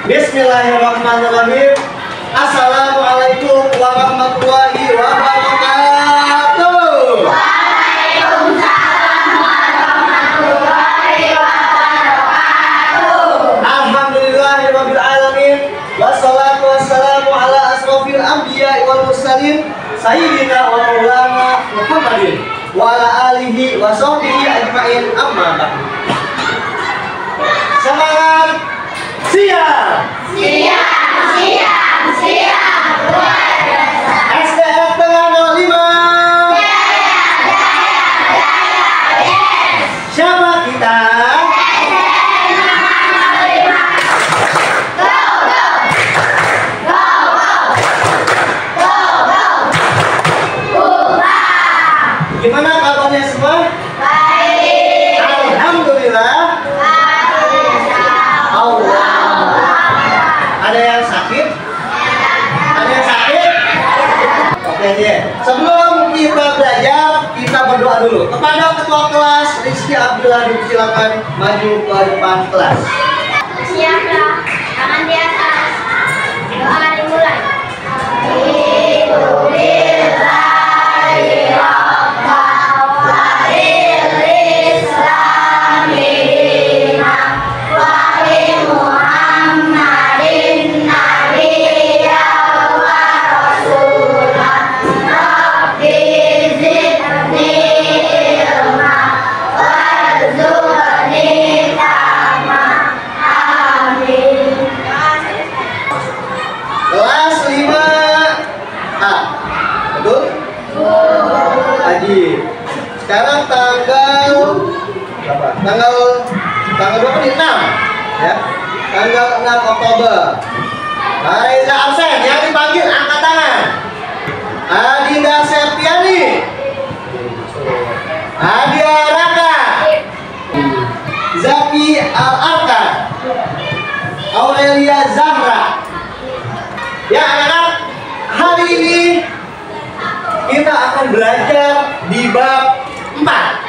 Bismillahirrahmanirrahim. Assalamualaikum warahmatullahi wabarakatuh. Waalaikumsalam warahmatullahi wabarakatuh. Alhamdulillahirabbil alamin. Wassalatu wassalamu ala asrofil anbiya'i wal mursalin sayyidina wa maulana Muhammadin wa ala alihi wa sahbihi ajmain, amma ba'du. Semangat siap. Luar biasa. SDF Tengah 05. Yes. Siapa kita? Gimana kabarnya semua? Baik. Alhamdulillah. Allah. Ada yang sakit? Ada yang sakit? Oke deh. Sebelum kita belajar, kita berdoa dulu. Kepada ketua kelas Rizky Abdullah, silakan maju ke depan kelas. Siaplah, tangan di atas. Doa dimulai. Kelas 5A. Betul? Haji. Sekarang tanggal berapa? Tanggal berapa nih? 6 ya. Tanggal 6 Oktober. Reza absen, yang dipanggil angkat tangan. Adinda Septiani, Adia Raka, Zaki Al-Arka, Aurelia Zahra. Ya anak-anak, hari ini kita akan belajar di bab 4.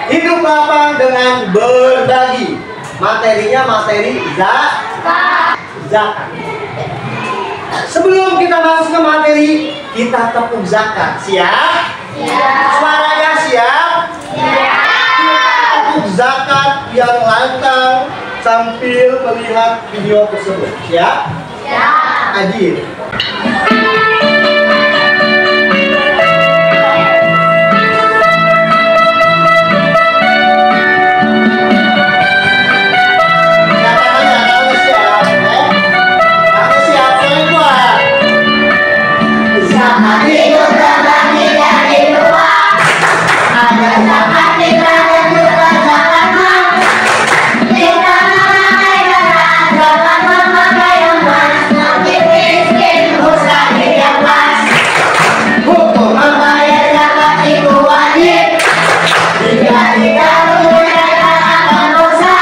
Hidup lapang dengan berbagi. Materinya materi zakat. Sebelum kita masuk ke materi, kita tepuk zakat. Siap? Siap. Suaranya siap? Siap. Kita tepuk zakat yang lantang sambil melihat video tersebut. Siap? Siap. Adil. Zakat itu terbagi dari dua. Ada zakat fitrah dan juga zakat mal. Kita memakai beras, zakat memakai emas. Nanti miskin usah dilepas. Hukum Membayar zakat itu wajib. Jika tidak menunaikan akan dosa.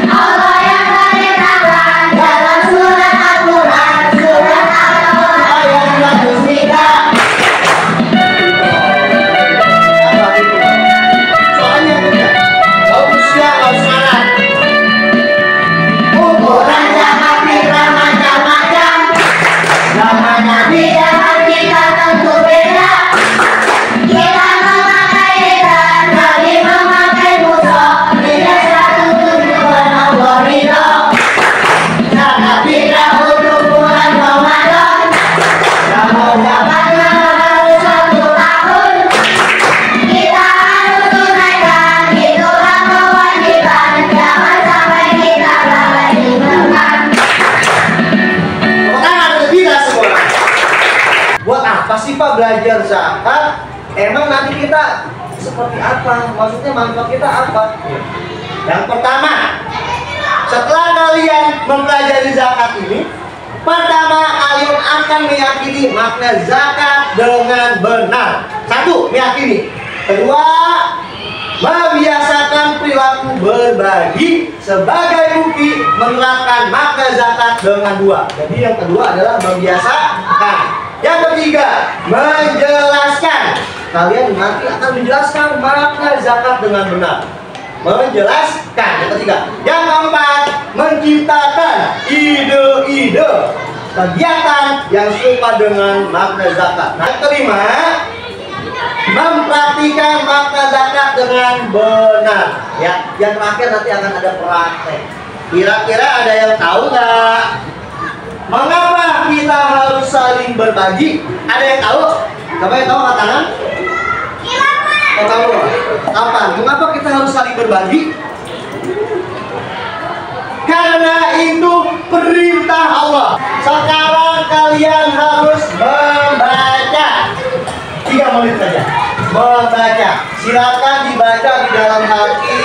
Allah yang menetapkan dalam surat Al-Quran, surat Al-Baqarah ayat 103. apa itu? Soalnya enggak. Gak usah, gak usah marah. Ukuran zakat fitrah macam-macam. Zaman Nabi zaman kita tentu beda. Kita memakai lisan, Nabi memakai busuk. Tidak satu tujuan Allah ridho. Zakat fitrah untuk bulan Ramadan. Kalau zakatnya harus 1 tahun. Kita harus tunaikan, itulah kewajiban. Jangan sampai kita lalai tinggalkan. Tepuk tangan untuk kita semua. Buat apa sih Pak belajar zakat? Emang nanti kita seperti apa? Maksudnya manfaat kita apa? Yang pertama, setelah kalian mempelajari zakat ini, pertama kalian akan meyakini makna zakat dengan benar. 1. Meyakini. Kedua, membiasakan perilaku berbagi sebagai bukti menerapkan makna zakat dengan 2. Jadi yang kedua adalah membiasakan. Yang ketiga, menjelaskan. Kalian nanti akan menjelaskan makna zakat dengan benar. menjelaskan. Yang ketiga. Yang keempat, menciptakan ide-ide kegiatan yang serupa dengan makna zakat. Nah, yang kelima, mempraktikkan makna zakat dengan benar. Ya, yang terakhir nanti akan ada praktek. Kira-kira ada yang tahu nggak? Mengapa kita harus saling berbagi? Ada yang tahu? Coba yang tahu angkat tangan. Oh, tahu? Apa? Mengapa kita harus saling berbagi? Karena itu perintah Allah. Sekarang kalian harus membaca 3 menit saja. Membaca. Silakan dibaca di dalam hati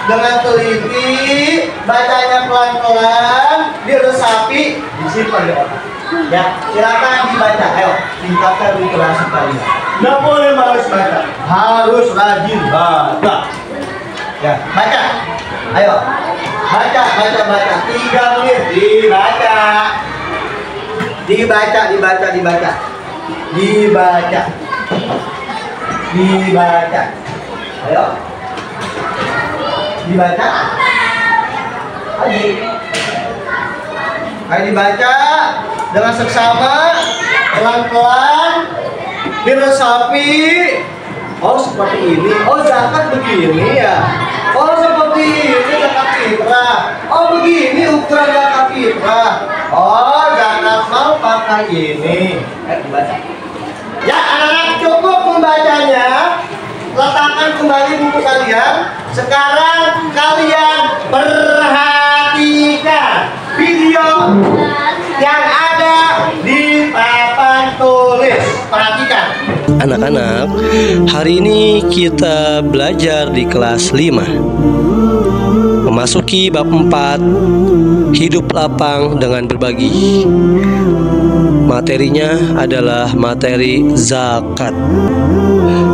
dengan teliti. Bacanya pelan-pelan, diresapi, disimpan di otak. Ya, silakan dibaca. Ayo, tingkatkan literasi kalian. Nggak boleh malas baca, harus rajin baca. Ya, baca. Ayo, baca. 3 menit dibaca. Dibaca. Ayo. Dibaca. Ayo dibaca dengan seksama, pelan-pelan, diresapi. Oh, seperti ini. Oh, zakat begini ya. Oh, seperti ini zakat fitrah. Oh, begini ukuran zakat fitrah. Oh, zakat mal pakai ini. Dibaca. Ya, anak-anak cukup membacanya. Letakkan kembali buku kalian. Sekarang kalian perhatikan video yang ada di papan tulis. Perhatikan. Anak-anak, hari ini kita belajar di kelas 5. Memasuki bab 4, hidup lapang dengan berbagi. Materinya adalah materi zakat.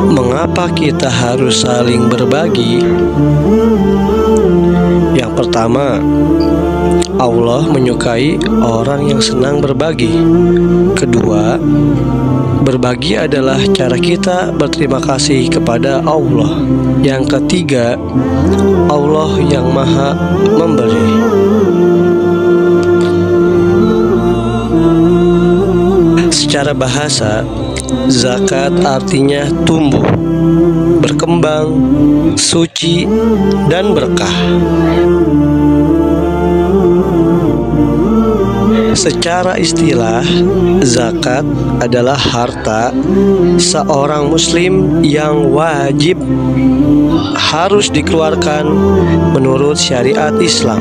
Mengapa kita harus saling berbagi? Yang pertama, Allah menyukai orang yang senang berbagi. Kedua, berbagi adalah cara kita berterima kasih kepada Allah. Yang ketiga, Allah yang Maha Memberi. Secara bahasa, zakat artinya tumbuh, berkembang, suci, dan berkah. Secara istilah, zakat adalah harta seorang muslim yang wajib harus dikeluarkan menurut syariat Islam.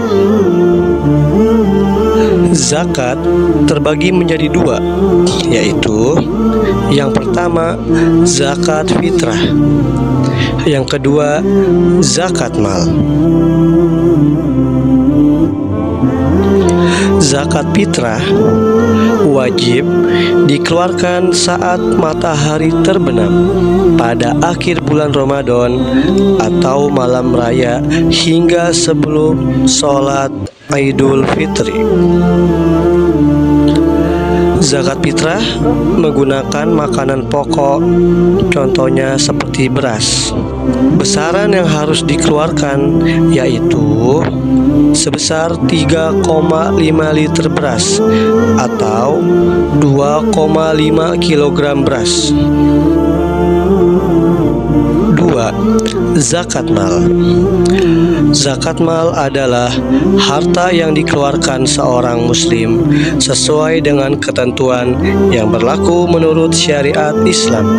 Zakat terbagi menjadi 2, yaitu yang pertama zakat fitrah, yang kedua zakat mal. Zakat fitrah wajib dikeluarkan saat matahari terbenam pada akhir bulan Ramadan atau malam raya hingga sebelum sholat Idul Fitri. Zakat fitrah menggunakan makanan pokok, contohnya seperti beras. Besaran yang harus dikeluarkan yaitu sebesar 3,5 liter beras atau 2,5 kilogram beras. 2. Zakat mal. Zakat mal adalah harta yang dikeluarkan seorang muslim sesuai dengan ketentuan yang berlaku menurut syariat Islam.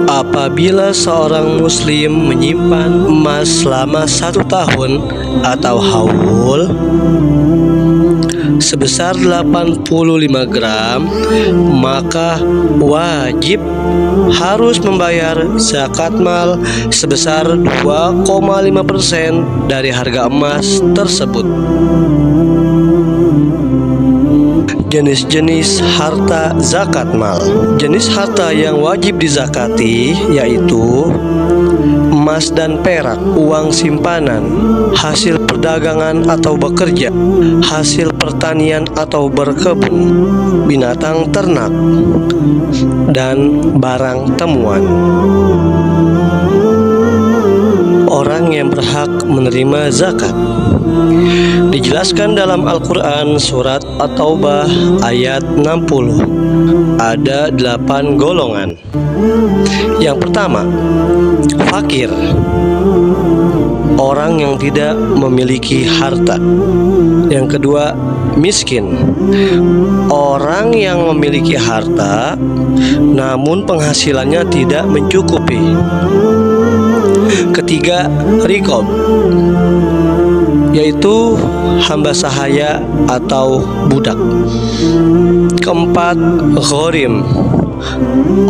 Apabila seorang muslim menyimpan emas selama 1 tahun atau haul sebesar 85 gram, maka wajib harus membayar zakat mal sebesar 2,5% dari harga emas tersebut. Jenis-jenis harta zakat mal. Jenis harta yang wajib dizakati yaitu emas dan perak, uang simpanan, hasil perdagangan atau bekerja, hasil pertanian atau berkebun, binatang ternak, dan barang temuan. Orang orang yang berhak menerima zakat. Dijelaskan dalam Al-Quran surat At-Taubah ayat 60. Ada 8 golongan. Yang pertama, fakir, orang yang tidak memiliki harta. Yang kedua, miskin, orang yang memiliki harta namun penghasilannya tidak mencukupi. Ketiga, riqab, yaitu hamba sahaya atau budak. Keempat, gharim,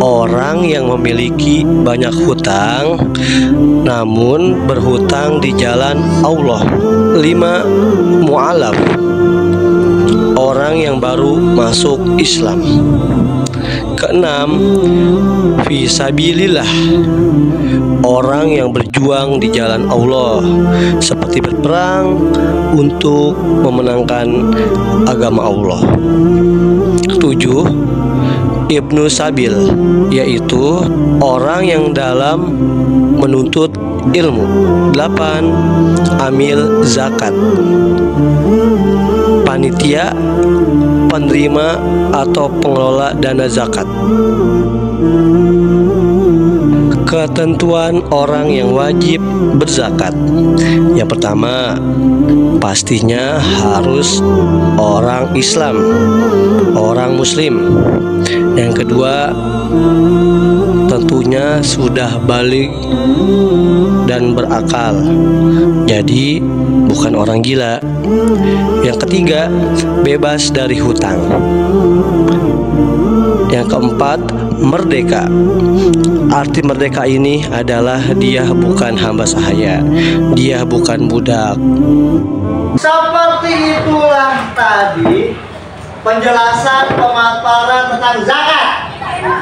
orang yang memiliki banyak hutang namun berhutang di jalan Allah. 5, mu'alaf, orang yang baru masuk Islam. Keenam, fisabilillah, orang yang berjuang di jalan Allah seperti berperang untuk memenangkan agama Allah. 7, ibnu sabil, yaitu orang yang dalam menuntut ilmu. 8, amil zakat, panitia, penerima atau pengelola dana zakat. Ketentuan orang yang wajib berzakat. Yang pertama, pastinya harus orang Islam, orang Muslim. Yang kedua, tentunya sudah balik dan berakal, jadi bukan orang gila. Yang ketiga, bebas dari hutang. Yang keempat, merdeka. Arti merdeka ini adalah dia bukan hamba sahaya, dia bukan budak. Seperti itulah tadi penjelasan pemaparan tentang zakat.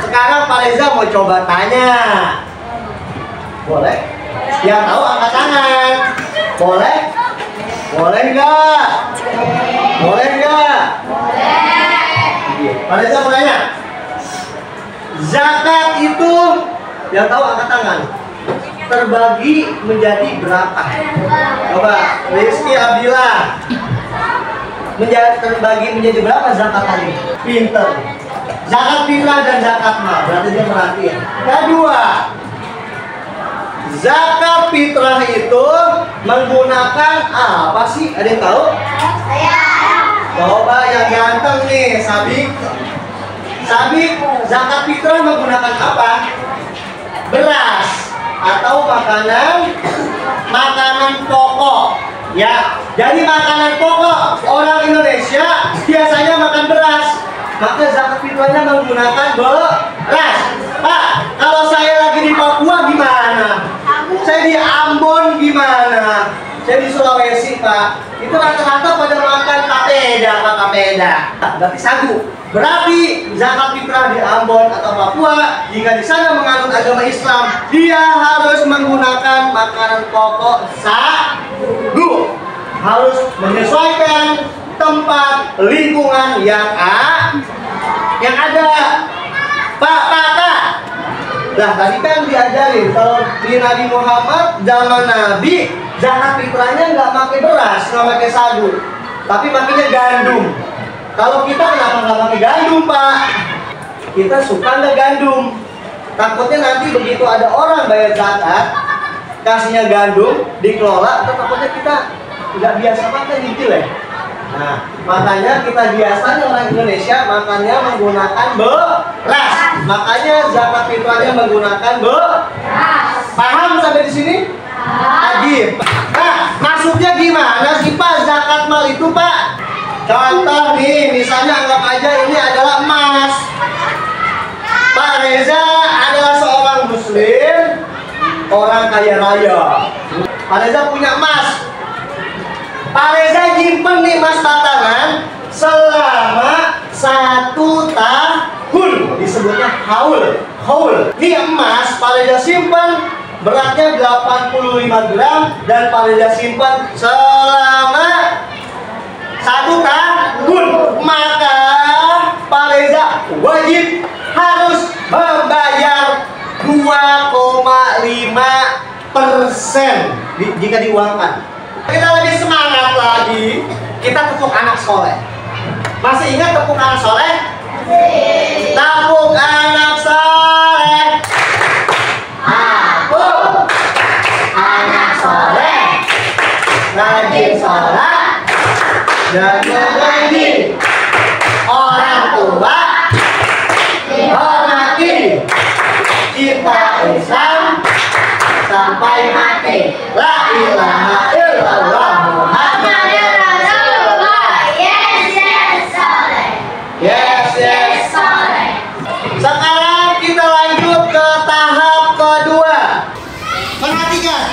Sekarang Pak Reza mau coba tanya. Boleh? Yang tahu angkat tangan. Boleh? Boleh nggak? Boleh nggak? Boleh. Pak Reza mau tanya. Zakat itu yang tahu angkat tangan. Terbagi menjadi berapa? Coba Rizky Abdillah. Terbagi menjadi berapa zakat tadi? Pinter. Zakat fitrah dan zakat mal. Berarti dia perhatian. Kedua, zakat fitrah itu menggunakan apa sih? Ada yang tahu? Coba yang ganteng nih, Sabik. Sabik, zakat fitrah menggunakan apa? Beras atau makanan pokok. Ya, jadi makanan pokok orang Indonesia biasanya makan beras. Maka zakat fitrahnya menggunakan beras. Pak, kalau saya lagi di Papua gimana? Saya di Ambon gimana? Saya di Sulawesi, Pak. Itu rata-rata pada makan kapeda, Pak, kapeda. Berarti sagu. Berarti zakat fitrah di Ambon atau Papua, jika di sana menganut agama Islam, dia harus menggunakan makanan pokok sagu. Harus menyesuaikan tempat lingkungan yang ada. Pak. Nah, tadi kan diajarin kalau di Nabi Muhammad zaman Nabi zakat fitrahnya nggak pakai beras, nggak pakai sagu, tapi pakainya gandum. Kalau kita kenapa nggak pakai gandum, Pak? Kita suka nggak gandum? Takutnya nanti begitu ada orang bayar zakat, kasihnya gandum, dikelola, takutnya kita nggak biasa makan gitu ya. Nah, makanya kita biasanya orang Indonesia makannya menggunakan beras. Makanya zakat fitrahnya menggunakan beras. Paham sampai di sini? Adib. Nah, maksudnya gimana sih, Pak, zakat mal itu, Pak? Contoh nih, misalnya anggap aja ini adalah emas. Pak Reza adalah seorang muslim, orang kaya raya. Pak Reza punya emas. Pak Reza nyimpen nih emas batangan selama 1 tahun, disebutnya haul. Ini emas Pak Reza simpan beratnya 85 gram dan Pak Reza simpan selama 1 tahun. Maka Pak Reza wajib harus membayar 2,5 jika diuangkan. Kita lebih semangat lagi, kita tepuk anak soleh. Masih ingat tepuk anak soleh? Tepuk anak soleh. Aku anak soleh, Rajin sholat dan mengaji. Orang tua dihormati. Kita Islam sampai mati. La ilaha illallah Muhammadur Rasulullah. Yes. Sekarang kita lanjut ke tahap kedua. Perhatikan,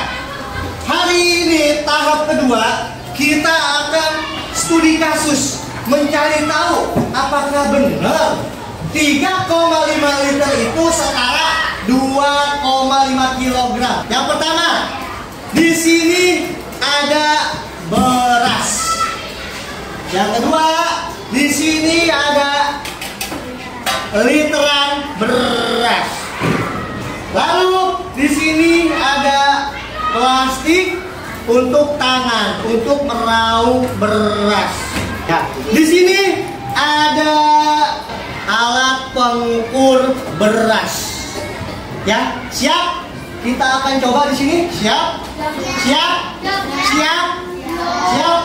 hari ini tahap kedua kita akan studi kasus, mencari tahu apakah benar 3,5 liter itu setara 2,5 kilogram. Yang pertama, di sini ada beras. Yang kedua, di sini ada literan beras. Lalu di sini ada plastik untuk tangan, untuk meraup beras. Ya, di sini ada alat pengukur beras. Ya, siap? Kita akan coba di sini. Siap? Siap?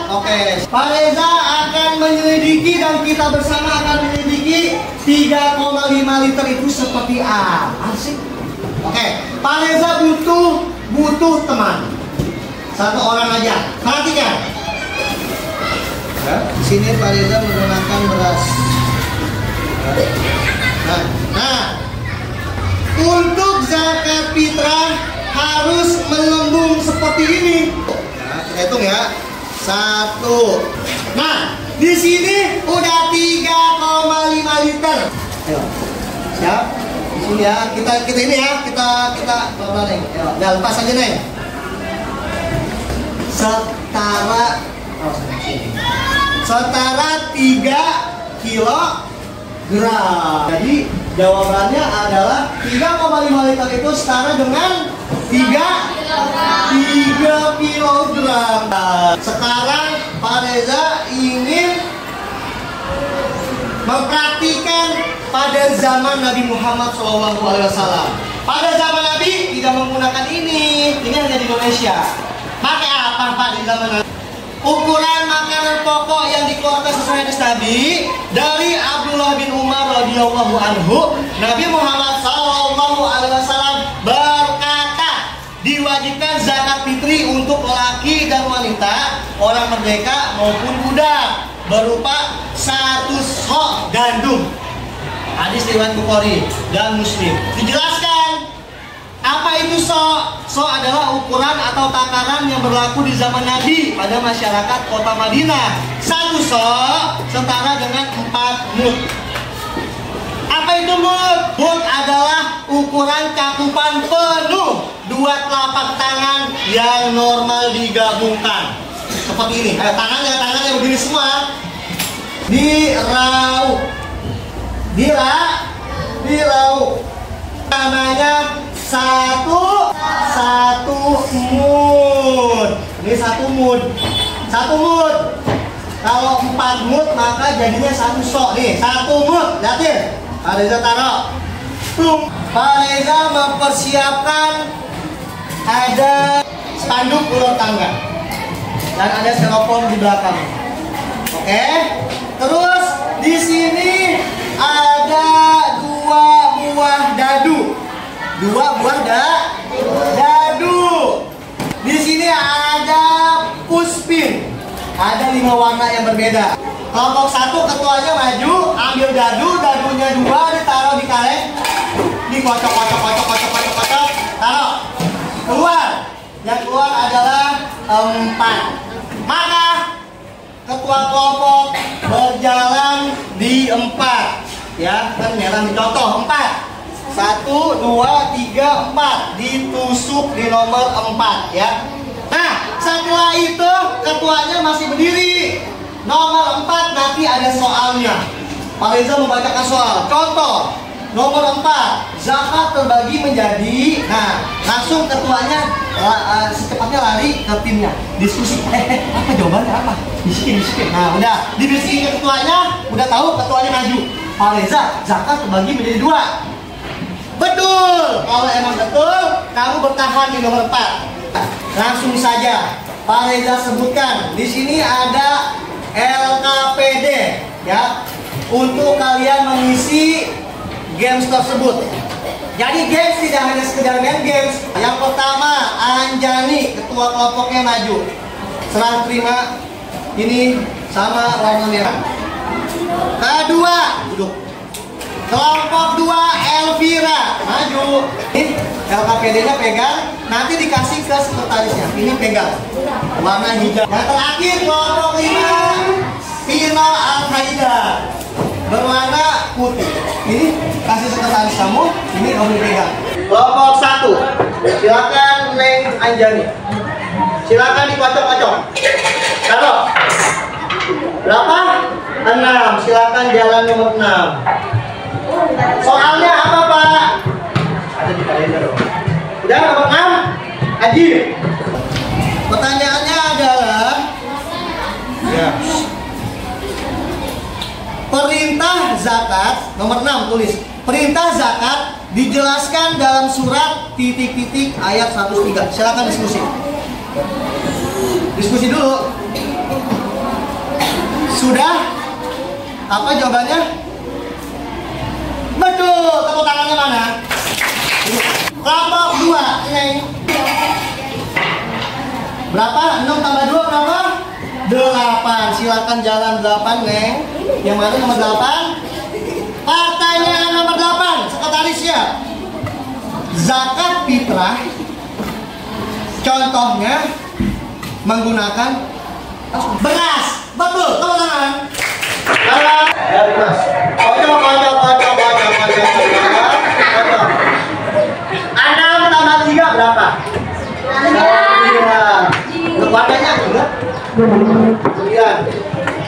Oke. Pak Reza akan menyelidiki dan kita bersama akan menyelidiki 3,5 liter itu seperti apa sih? Oke. Pak Reza butuh teman. Satu orang aja. Perhatikan. Di sini Pak Reza menggunakan beras. Nah, untuk zakat fitrah harus melembung seperti ini. Nah, kita hitung ya. 1. Nah, di sini udah 3,5 liter. Ayo, siap? Di sini ya. Kita ini ya. Kita pelan-pelan nih. Ayo, udah lepas aja nih. Setara 3 kilogram. Jadi jawabannya adalah 3,5 liter itu setara dengan 3 kilogram. Sekarang Pak Reza ingin mempraktikan pada zaman Nabi Muhammad SAW. Pada zaman Nabi tidak menggunakan ini hanya di Indonesia. Pakai apa Pak di zaman Nabi? Ukuran makanan pokok yang dikeluarkan sesuai hadis Nabi dari Abdullah bin Umar radhiyallahu anhu, Nabi Muhammad SAW berkata, diwajibkan zakat fitri untuk laki dan wanita, orang merdeka maupun budak, berupa 1 sok gandum. Hadis riwayat Bukhari dan Muslim. Dijelaskan apa itu sok? Sok adalah ukuran atau takaran yang berlaku di zaman Nabi pada masyarakat kota Madinah. 1 sok setara dengan 4 mud. Apa itu mud? Mud adalah ukuran cakupan penuh 2 telapak tangan yang normal digabungkan. Seperti ini. Tangannya begini semua. Diraup. Namanya 1 mud. Ini 1 mud. Kalau 4 mud maka jadinya 1 sok nih. 1 mud. Lihatin. Pak Reza taruh. Pak Reza mempersiapkan ada spanduk ular tangga dan ada styrofoam di belakang. Oke. Terus di sini ada 2 buah dadu. 2 buah dadu. Di sini ada puspin. Ada 5 warna yang berbeda. Kelompok 1 ketuanya maju, ambil dadunya 2 ditaruh di kaleng, dikocok, taruh. Keluar. Yang keluar adalah 4. Maka ketua kelompok berjalan di 4. Ya, kan merah dicontoh 4. 1, 2, 3, 4 ditusuk di nomor 4 ya. Nah, setelah itu ketuanya masih berdiri. Nomor 4 nanti ada soalnya. Pak Reza membacakan soal. Contoh, Nomor 4, zakat terbagi menjadi. Nah, langsung ketuanya secepatnya lari ke timnya. Diskusi. Apa jawabannya apa? Bisikin. Nah, udah dibisikin ke ketuanya, udah tahu ketuanya maju. Pak Reza, zakat terbagi menjadi 2. Betul. Kalau emang betul, kamu bertahan di nomor 4. Langsung saja Pak Reza sebutkan. Di sini ada LKPD ya, untuk kalian mengisi games tersebut. Jadi games tidak hanya sekedar main games. Yang pertama, Anjani, ketua kelompoknya maju. Serah terima ini sama warna merah. Kedua, duduk. Kelompok 2, Elvira, maju. Ini LKPD-nya pegang, nanti dikasih ke sekretarisnya. Ini pegang, warna hijau. Yang terakhir, kelompok 5, Pina Al-Haida, berwarna putih. Ini kasih sekretaris kamu, ini kamu pegang. Kelompok 1, silakan Neng Anjani. Silakan dikocok-kocok. Taruh. Berapa? 6. Silakan jalan nomor 6. Soalnya apa, Pak? Ada di kalender. Udah nomor 6. Ajib. Pertanyaannya adalah ya. Perintah zakat nomor 6 tulis. Perintah zakat dijelaskan dalam surat ... ayat 103. Silakan diskusi. Diskusi dulu. Sudah? Apa jawabannya? Betul. Tepuk tangannya mana? Kelompok 2, Neng. Berapa? 6 tambah 2 berapa? 8. Silakan jalan 8, Neng. Yang mana nomor 8? Pertanyaan nomor 8, sekretarisnya. Zakat fitrah contohnya menggunakan beras. Betul, tepuk tangan. Ya, Mas. Kocok. 6 tambah 3 berapa? 9. Untuk warnanya enggak? 9.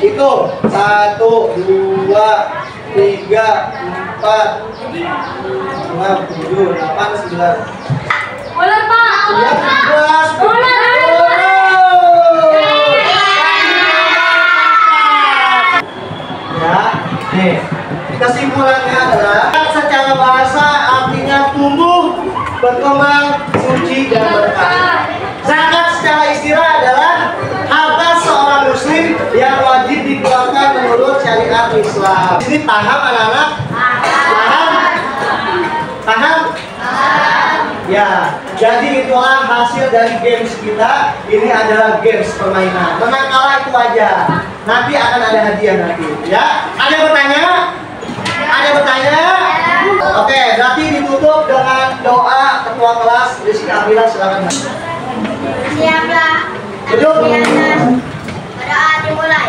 Itu 1, 2, 3, 4, 5, 7, 8, 9. Boleh, Pak. 11. Boleh. Ya, nih. Kesimpulannya adalah secara bahasa artinya tumbuh, berkembang, suci dan berkah. Zakat secara istilah adalah harta seorang muslim yang wajib dikeluarkan menurut syariat Islam. Ini paham anak-anak? Paham? Ya, jadi itulah hasil dari games kita. Ini adalah games permainan. Menang kalah itu aja. Nanti akan ada hadiah nanti. Ya, ada yang bertanya? Ada bertanya? Oke, berarti ditutup dengan doa ketua kelas Rizky Abila, silakan. Siaplah. Duduk. Berdoa dimulai.